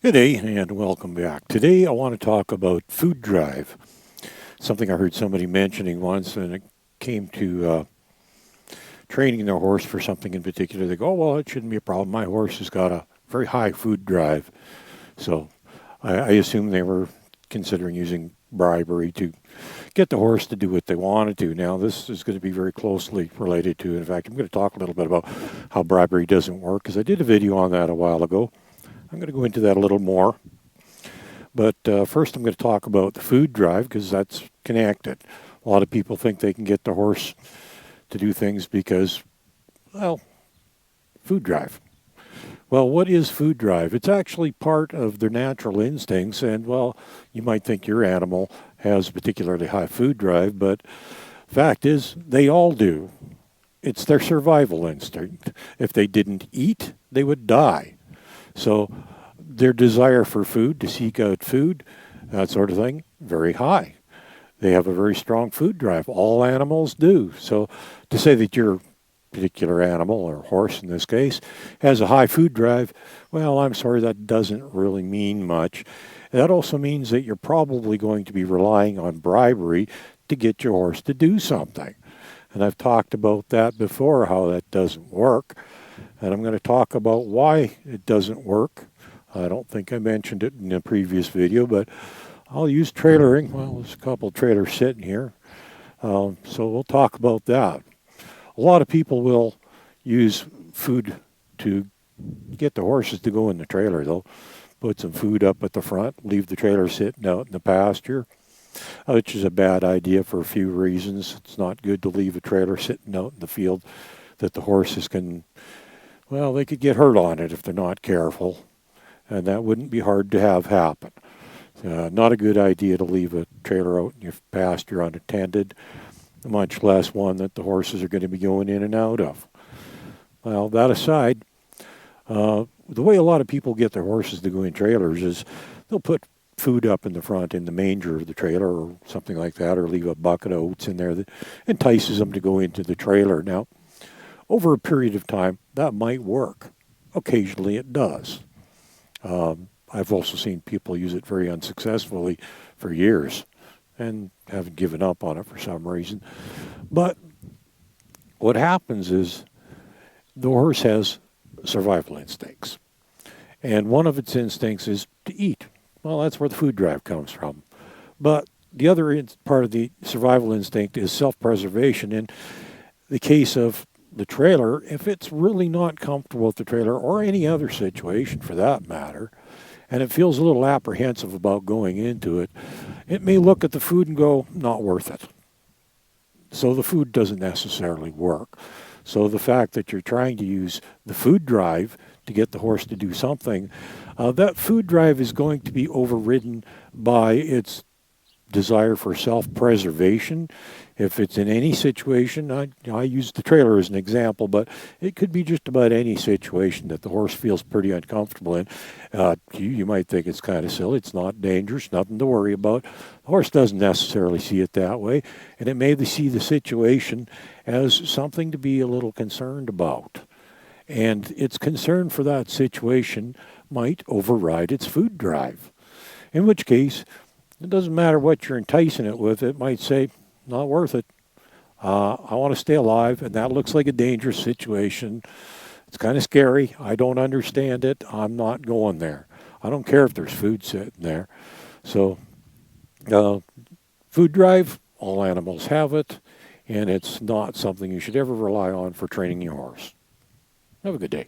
Good day and welcome back. Today I want to talk about food drive, something I heard somebody mentioning once, and it came to training their horse for something in particular. They go, oh, well, it shouldn't be a problem. My horse has got a very high food drive. So I assume they were considering using bribery to get the horse to do what they wanted to. Now, this is going to be very closely related to, in fact, I'm going to talk a little bit about how bribery doesn't work, because I did a video on that a while ago. I'm going to go into that a little more. But first, I'm going to talk about the food drive because that's connected. A lot of people think they can get the horse to do things because, well, food drive. Well, what is food drive? It's actually part of their natural instincts. And, well, you might think your animal has a particularly high food drive, but fact is, they all do. It's their survival instinct. If they didn't eat, they would die. So their desire for food, to seek out food, that sort of thing, very high. They have a very strong food drive. All animals do. So to say that your particular animal, or horse in this case, has a high food drive, well, I'm sorry, that doesn't really mean much. That also means that you're probably going to be relying on bribery to get your horse to do something. And I've talked about that before, how that doesn't work. And I'm going to talk about why it doesn't work. I don't think I mentioned it in a previous video, but I'll use trailering. Well, there's a couple of trailers sitting here. So we'll talk about that. A lot of people will use food to get the horses to go in the trailer. They'll put some food up at the front, leave the trailer sitting out in the pasture, which is a bad idea for a few reasons. It's not good to leave a trailer sitting out in the field that the horses can, well, they could get hurt on it if they're not careful, and that wouldn't be hard to have happen. Not a good idea to leave a trailer out in your pasture unattended, much less one that the horses are going to be going in and out of. Well, that aside, the way a lot of people get their horses to go in trailers is they'll put food up in the front in the manger of the trailer or something like that, or leave a bucket of oats in there that entices them to go into the trailer. Now, over a period of time, that might work. Occasionally it does. I've also seen people use it very unsuccessfully for years and haven't given up on it for some reason. But what happens is the horse has survival instincts. And one of its instincts is to eat. Well, that's where the food drive comes from. But the other part of the survival instinct is self-preservation. In the case of the trailer, if it's really not comfortable with the trailer, or any other situation for that matter, and it feels a little apprehensive about going into it, it may look at the food and go, not worth it. So the food doesn't necessarily work. So the fact that you're trying to use the food drive to get the horse to do something, that food drive is going to be overridden by its desire for self-preservation. If it's in any situation, I use the trailer as an example, but it could be just about any situation that the horse feels pretty uncomfortable in. You might think it's kind of silly. It's not dangerous, nothing to worry about. The horse doesn't necessarily see it that way, and it may see the situation as something to be a little concerned about. And its concern for that situation might override its food drive, in which case, it doesn't matter what you're enticing it with. It might say, not worth it. I want to stay alive, and that looks like a dangerous situation. It's kind of scary. I don't understand it. I'm not going there. I don't care if there's food sitting there. So, food drive, all animals have it, and it's not something you should ever rely on for training your horse. Have a good day.